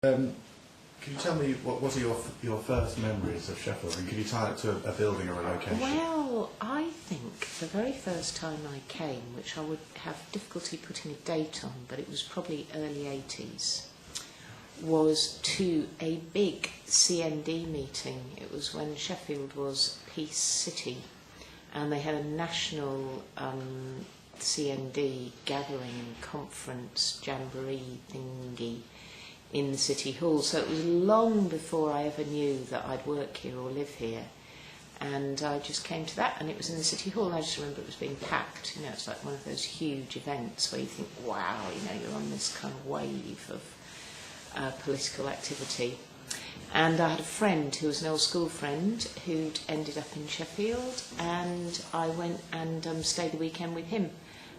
Could you tell me what are your first memories of Sheffield, and could you tie it to a building or a location? Well, I think the very first time I came, which I would have difficulty putting a date on, but it was probably early 80s, was to a big CND meeting. It was when Sheffield was Peace City, and they had a national CND gathering, conference, jamboree thingy in the City Hall. So it was long before I ever knew that I'd work here or live here. And I just came to that, and it was in the City Hall, and I just remember it was being packed. You know, it's like one of those huge events where you think, wow, you know, you're on this kind of wave of political activity. And I had a friend who was an old school friend who'd ended up in Sheffield, and I went and stayed the weekend with him.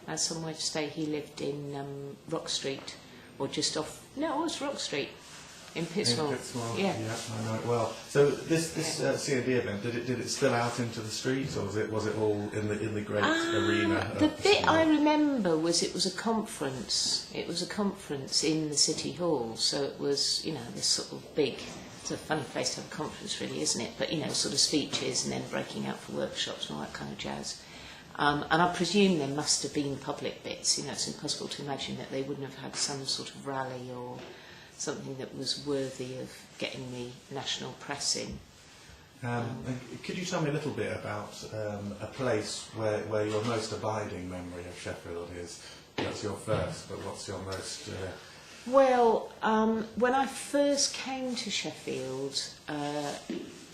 I had somewhere to stay. He lived in Rock Street, or just off, no, it was Rock Street, in Pittsmore. Yeah, I know it well. So this CND event, did it spill out into the streets, or was it all in the great arena? The bit I remember was it was a conference. It was a conference in the City Hall, so it was, you know, this sort of big. It's a funny place to have a conference, really, isn't it? But, you know, sort of speeches and then breaking out for workshops and all that kind of jazz. And I presume there must have been public bits. You know, it's impossible to imagine that they wouldn't have had some sort of rally or something that was worthy of getting the national press in. Could you tell me a little bit about a place where your most abiding memory of Sheffield is? That's your first, but what's your most... Well, when I first came to Sheffield,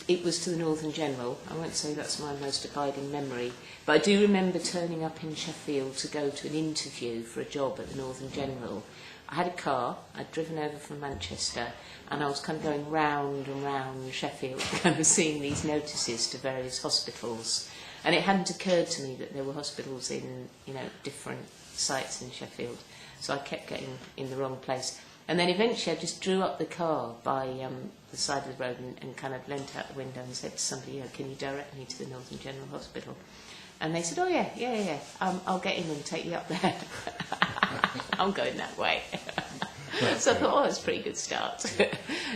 it was to the Northern General. I won't say that's my most abiding memory, but I do remember turning up in Sheffield to go to an interview for a job at the Northern General. I had a car, I'd driven over from Manchester, and I was kind of going round and round Sheffield, kind of seeing these notices to various hospitals. And it hadn't occurred to me that there were hospitals in, you know, different sites in Sheffield. So I kept getting in the wrong place. And then eventually I just drew up the car by the side of the road and kind of leant out the window and said to somebody, you know, can you direct me to the Northern General Hospital? And they said, oh yeah, I'll get in and take you up there. I'm going that way. So I thought, oh, that's a pretty good start.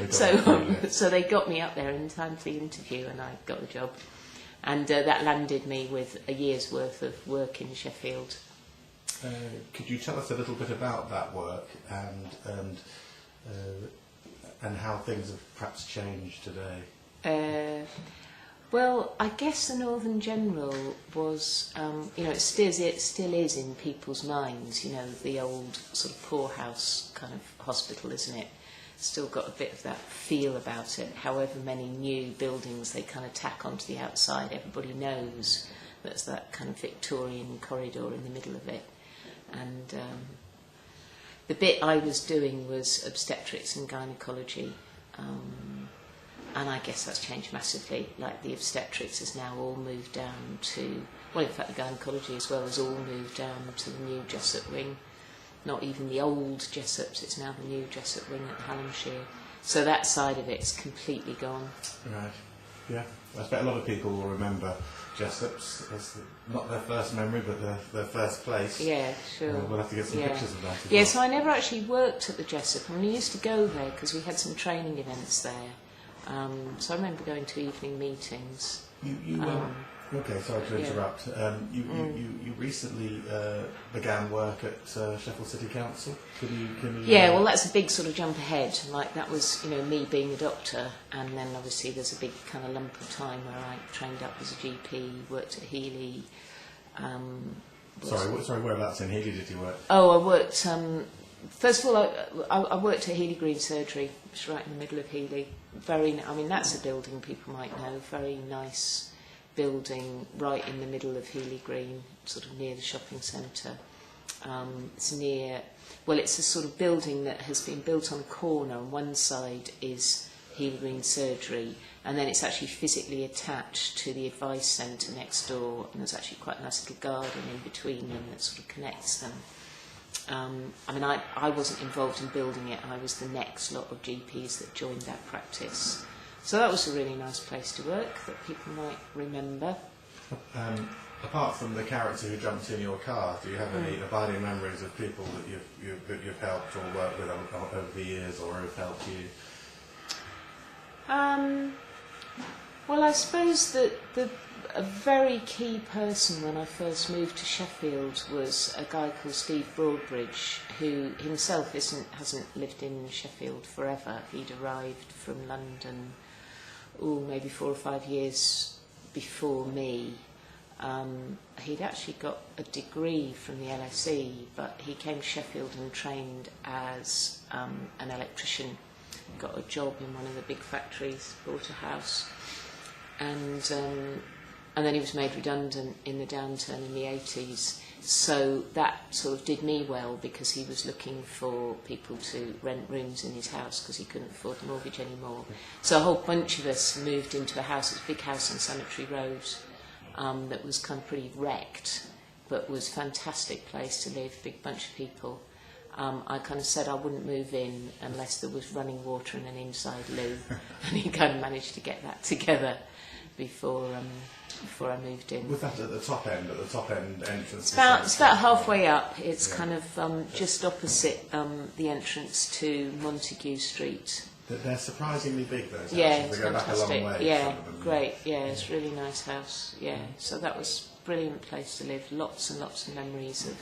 So they got me up there in time for the interview, and I got the job. And that landed me with a year's worth of work in Sheffield. Could you tell us a little bit about that work and how things have perhaps changed today? Well, I guess the Northern General was, you know, it still is in people's minds, you know, the old sort of poorhouse kind of hospital, isn't it? Still got a bit of that feel about it. However many new buildings they kind of tack onto the outside, everybody knows there's that kind of Victorian corridor in the middle of it. And the bit I was doing was obstetrics and gynecology. And I guess that's changed massively. Like the obstetrics has now all moved down to, well, in fact the gynecology as well has all moved down to the new Jessup wing. Not even the old Jessups, it's now the new Jessup wing at Hallamshire. So that side of it's completely gone. Right, yeah. I expect a lot of people will remember Jessups as not their first memory, but their first place. Yeah, sure. We'll have to get some pictures of that as yeah, well. so I never actually worked at the Jessup. I mean, I used to go there because we had some training events there. So I remember going to evening meetings. Okay, sorry to interrupt. You recently began work at Sheffield City Council. Can you yeah, well, that's a big sort of jump ahead. Like that was, you know, me being a doctor, and then obviously there's a big kind of lump of time where I trained up as a GP, worked at Healy. Sorry, whereabouts in Healy did you work? Oh, I worked. First of all, I worked at Healy Green Surgery, which is right in the middle of Healy. I mean, that's a building people might know. Very nice building, right in the middle of Healy Green, sort of near the shopping centre. It's a sort of building that has been built on a corner. On one side is Healy Green Surgery, and then it's actually physically attached to the advice centre next door, and there's actually quite a nice little garden in between them that sort of connects them. I mean, I wasn't involved in building it. I was the next lot of GPs that joined that practice. So that was a really nice place to work that people might remember. Apart from the character who jumped in your car, do you have any abiding memories of people that you've helped or worked with over the years, or have helped you? Well, I suppose that a very key person when I first moved to Sheffield was a guy called Steve Broadbridge, who himself hasn't lived in Sheffield forever. He'd arrived from London, maybe 4 or 5 years before me. He'd actually got a degree from the LSE, but he came to Sheffield and trained as an electrician. Got a job in one of the big factories, bought a house, and then he was made redundant in the downturn in the 80s. So that sort of did me well, because he was looking for people to rent rooms in his house because he couldn't afford the mortgage anymore. So a whole bunch of us moved into a house, it's a big house on Cemetery Road, that was kind of pretty wrecked, but was a fantastic place to live, big bunch of people. I kind of said I wouldn't move in unless there was running water and an inside loo, and he kind of managed to get that together before I moved in. Was that at the top end entrance? It's about halfway up. It's kind of just opposite the entrance to Montague Street. They're surprisingly big, those houses. Yeah, it's they go fantastic. back a long way. Yeah, great. Yeah, it's a really nice house. Yeah, so that was a brilliant place to live. Lots and lots of memories of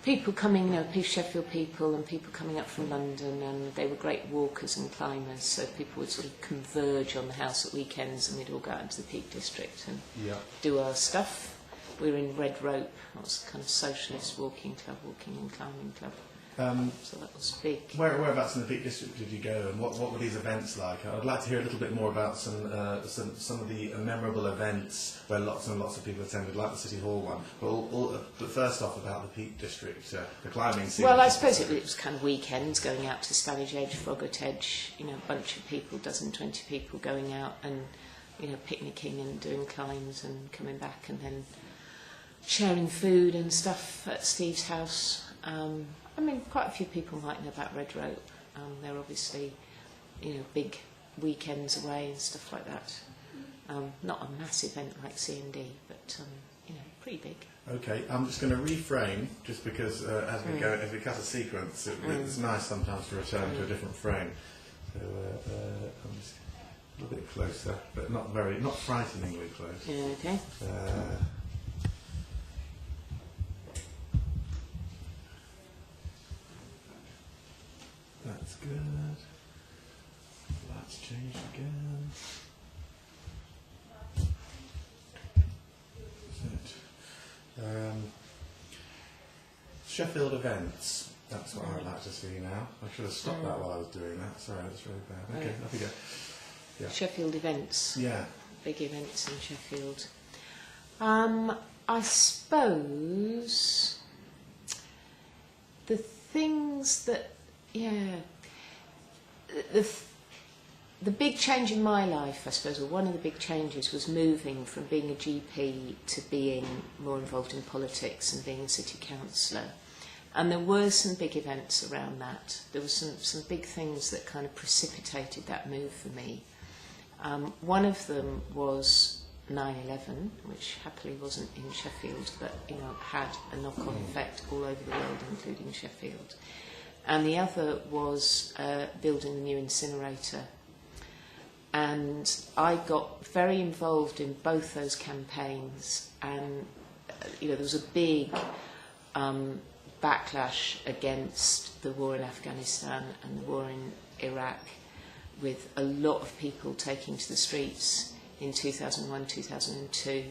people coming, Sheffield people and people coming up from London, and they were great walkers and climbers, so people would sort of converge on the house at weekends, and we'd all go out into the Peak District and do our stuff. We were in Red Rope, that was a kind of socialist walking and climbing club. So that was big. Whereabouts in the Peak District did you go, and what were these events like? I'd like to hear a little bit more about some of the memorable events where lots and lots of people attended, like the City Hall one. But first off, about the Peak District, the climbing scene. Well, I suppose it was kind of weekends, going out to Stanage Edge, Froggatt Edge, a bunch of people, 20 people going out and, picnicking and doing climbs and coming back, and then sharing food and stuff at Steve's house. Quite a few people might know about Red Rope. They're obviously, big weekends away and stuff like that. Not a massive event like C&D, but, pretty big. Okay, I'm just going to reframe, just because as we cut a sequence, it's nice sometimes to return to a different frame. So I'm just a little bit closer, but not frighteningly close. Yeah, okay. That's good. That's changed again. Sheffield events. That's what I'd like to see now. I should have stopped that while I was doing that. Sorry, that's really bad. Okay, off you go. Yeah. Sheffield events. Yeah. Big events in Sheffield. I suppose the things that, the big change in my life, I suppose, or one of the big changes, was moving from being a GP to being more involved in politics and being a city councillor. And there were some big events around that. There were some big things that kind of precipitated that move for me. One of them was 9/11, which happily wasn't in Sheffield, but had a knock-on effect all over the world, including Sheffield. And the other was building the new incinerator. And I got very involved in both those campaigns, and there was a big backlash against the war in Afghanistan and the war in Iraq, with a lot of people taking to the streets in 2001, 2002.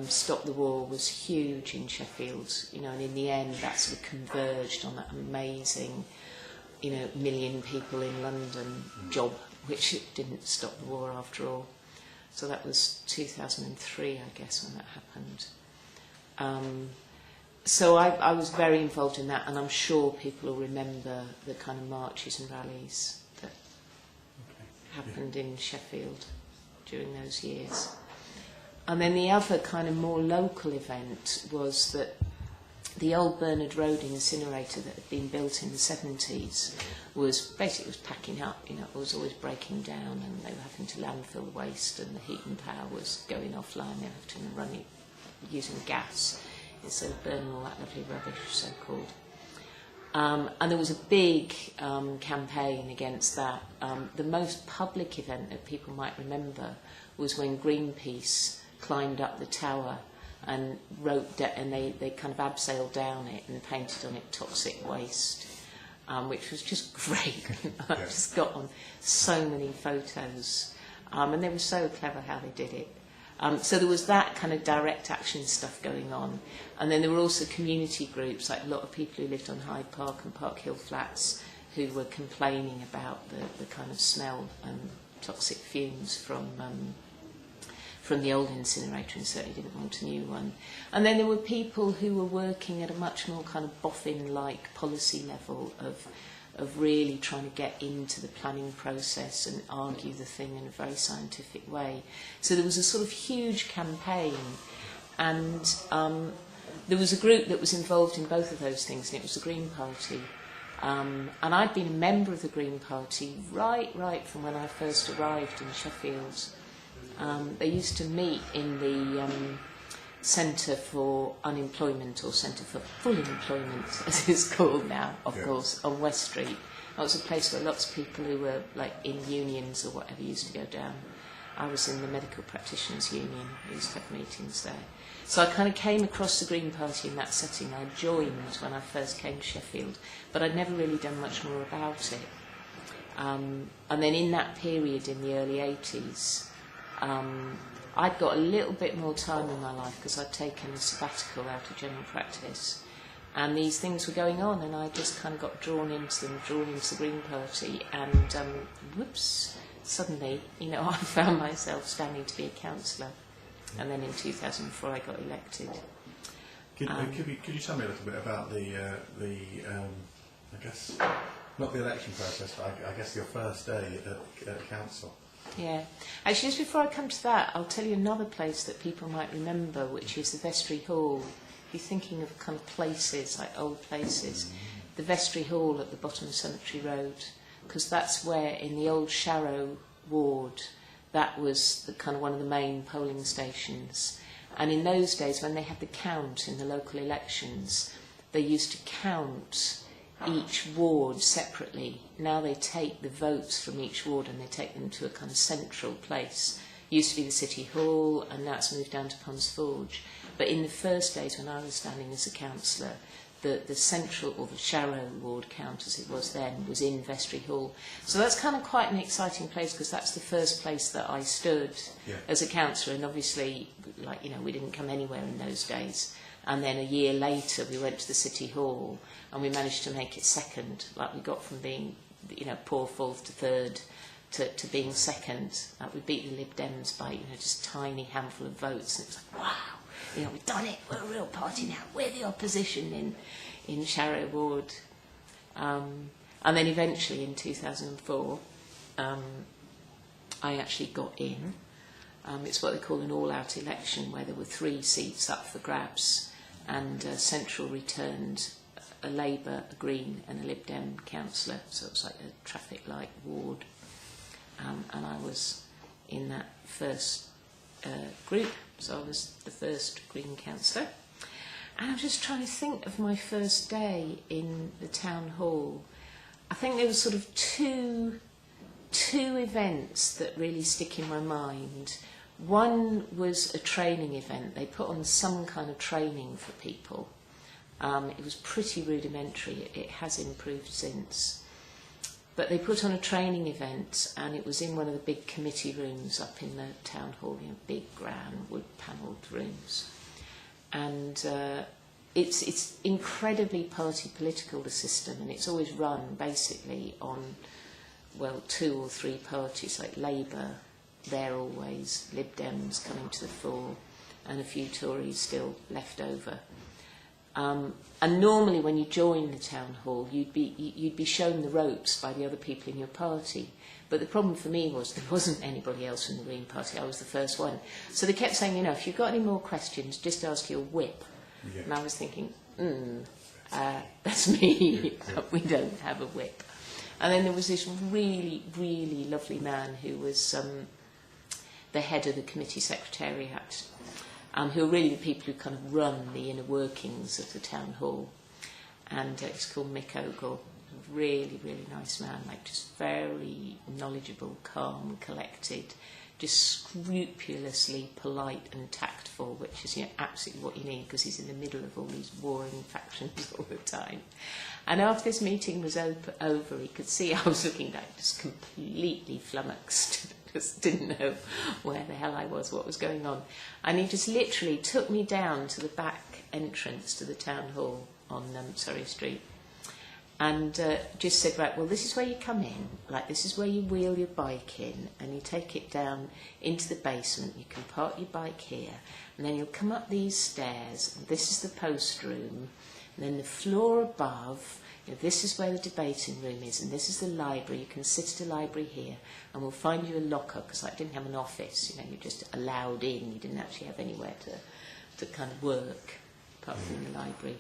Stop the War was huge in Sheffield, and in the end that sort of converged on that amazing, million people in London job, which it didn't stop the war after all. So that was 2003, I guess, when that happened. So I was very involved in that, and I'm sure people will remember the kind of marches and rallies that happened in Sheffield during those years. And then the other kind of more local event was that the old Bernard Road incinerator that had been built in the 70s was packing up, it was always breaking down, and they were having to landfill the waste, and the heat and power was going offline, they were having to run it using gas instead of burning all that lovely rubbish, so-called. And there was a big campaign against that. The most public event that people might remember was when Greenpeace climbed up the tower and and they kind of abseiled down it and painted on it toxic waste, which was just great. I just got on so many photos, and they were so clever how they did it. So there was that kind of direct action stuff going on. And then there were also community groups, like a lot of people who lived on Hyde Park and Park Hill Flats, who were complaining about the kind of smell and toxic fumes from the old incinerator, and certainly didn't want a new one. And then there were people who were working at a much more kind of boffin-like policy level of really trying to get into the planning process and argue the thing in a very scientific way. So there was a sort of huge campaign, and there was a group that was involved in both of those things, and it was the Green Party. And I'd been a member of the Green Party right from when I first arrived in Sheffield. They used to meet in the Centre for Unemployment, or Centre for Full Employment, as it's called now, of course, on West Street. That was a place where lots of people who were like in unions or whatever used to go down. I was in the Medical Practitioners Union. We used to have meetings there. So I kind of came across the Green Party in that setting. I joined when I first came to Sheffield, but I'd never really done much more about it. And then in that period, in the early 80s, I'd got a little bit more time in my life because I'd taken a sabbatical out of general practice, and these things were going on, and I just kind of got drawn into the Green Party, and whoops, suddenly, I found myself standing to be a councillor, and then in 2004 I got elected. Could you tell me a little bit about the I guess, not the election process, but I guess your first day at council? Yeah. Actually, just before I come to that, I'll tell you another place that people might remember, which is the Vestry Hall. If you're thinking of kind of places, like old places, the Vestry Hall at the bottom of Cemetery Road, because that's where, in the old Sharrow ward, that was the kind of one of the main polling stations. And in those days, when they had the count in the local elections, they used to count each ward separately. Now they take the votes from each ward and they take them to a kind of central place. It used to be the City Hall, and now it's moved down to Ponds Forge. But in the first days when I was standing as a councillor, the central, or the Sharrow ward count as it was then, was in Vestry Hall. So that's kind of quite an exciting place, because that's the first place that I stood as a councillor, and obviously, we didn't come anywhere in those days. And then a year later we went to the City Hall and we managed to make it second. Like, we got from being, poor fourth to third to being second. Like, we beat the Lib Dems by, just a tiny handful of votes, and it was like, wow, we've done it, we're a real party now, we're the opposition in Sharrow Ward. And then eventually in 2004, I actually got in. It's what they call an all-out election, where there were 3 seats up for grabs, and Central returned a Labour, a Green and a Lib Dem councillor, so it was like a traffic light ward. And I was in that first group, so I was the first Green councillor. And I'm just trying to think of my first day in the town hall. I think there were sort of two events that really stick in my mind. One was a training event. They put on some kind of training for people. It was pretty rudimentary. It has improved since. But they put on a training event, and it was in one of the big committee rooms up in the town hall, big, grand, wood-panelled rooms. And it's incredibly party political, the system, and it's always run basically on, 2 or 3 parties, like Labour, they're always, Lib Dems coming to the fore, and a few Tories still left over. And normally when you join the town hall, you'd be shown the ropes by the other people in your party. But the problem for me was there wasn't anybody else from the Green Party. I was the first one. So they kept saying, if you've got any more questions, just ask your whip. Yeah. And I was thinking, that's me. We don't have a whip. And then there was this really, really lovely man who was the head of the committee secretariat. who are really the people who kind of run the inner workings of the town hall. And he's called Mick Ogle, a really, really nice man, like just very knowledgeable, calm, collected, just scrupulously polite and tactful, which is, you know, absolutely what you need, because he's in the middle of all these warring factions all the time. And after this meeting was over, he could see I was looking like just completely flummoxed. Just didn't know where the hell I was, what was going on. And he just literally took me down to the back entrance to the town hall on Surrey Street, and just said, right, well, this is where you come in, like this is where you wheel your bike in, and you take it down into the basement. You can park your bike here, and then you'll come up these stairs, and this is the post room, and then the floor above, you know, this is where the debating room is, and this is the library. You can sit at a library here, and we'll find you a locker, because I didn't have an office, you know, you're just allowed in, you didn't actually have anywhere to kind of work apart from the library.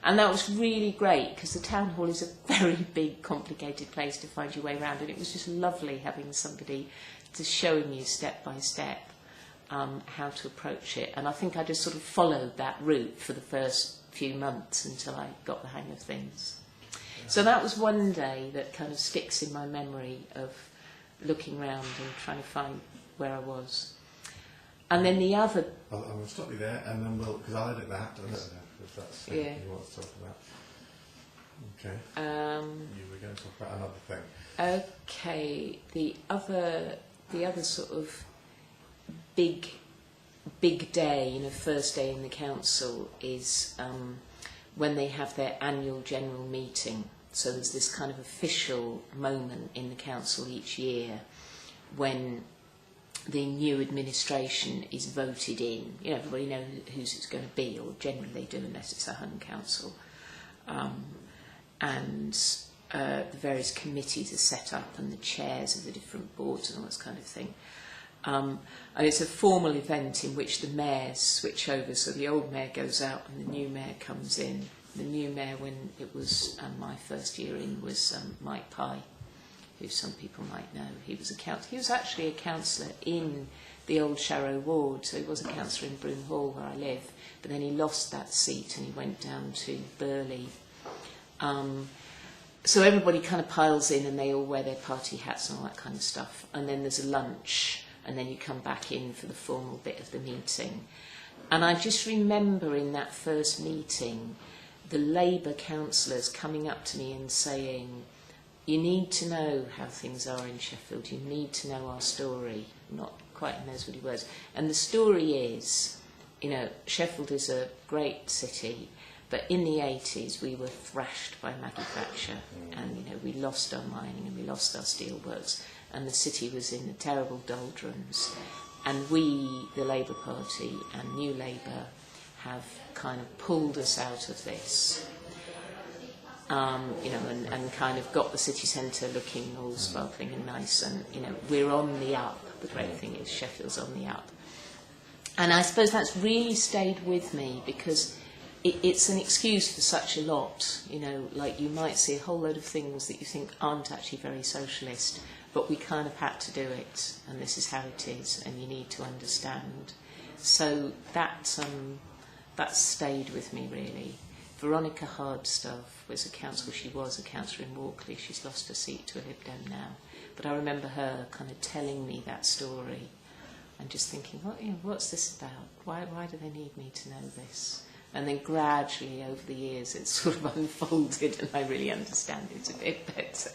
And that was really great, because the town hall is a very big, complicated place to find your way around, and it was just lovely having somebody to showing you step by step how to approach it. And I think I just sort of followed that route for the first few months until I got the hang of things. So that was one day that kind of sticks in my memory of looking around and trying to find where I was. And then the other... I'll stop you there, and then we'll... because I'll edit that. I don't know if that's something you want to talk about. Okay. You were going to talk about another thing. Okay. The other sort of big day, you know, first day in the council is when they have their annual general meeting. So there's this kind of official moment in the council each year when the new administration is voted in. You know, everybody knows who's it's going to be, or generally they do, unless it's a hung council. And the various committees are set up, and the chairs of the different boards and all this kind of thing. And it's a formal event in which the mayors switch over, so the old mayor goes out and the new mayor comes in. The new mayor, when it was my first year in, was Mike Pye, who some people might know. He was actually a councillor in the old Sharrow ward, so he was a councillor in Broome Hall where I live, but then he lost that seat and he went down to Burley. So everybody kind of piles in and they all wear their party hats and all that kind of stuff, and then there's a lunch, and then you come back in for the formal bit of the meeting. And I just remember in that first meeting the Labour councillors coming up to me and saying, you need to know how things are in Sheffield, you need to know our story. Not quite in those really words. And the story is, you know, Sheffield is a great city, but in the 80s we were thrashed by Maggie Thatcher, and, you know, we lost our mining and we lost our steelworks, and the city was in the terrible doldrums. And we, the Labour Party and New Labour, have kind of pulled us out of this. You know, and kind of got the city centre looking all sparkling and nice, and, you know, we're on the up. The great thing is Sheffield's on the up. And I suppose that's really stayed with me, because it's an excuse for such a lot. You know, like you might see a whole load of things that you think aren't actually very socialist, but we kind of had to do it, and this is how it is, and you need to understand. So that stayed with me, really. Veronica Hardstaff was a councillor. She was a councillor in Walkley. She's lost her seat to a Lib Dem now. But I remember her kind of telling me that story and just thinking, what's this about? Why do they need me to know this? And then gradually over the years it's sort of unfolded and I really understand it a bit better.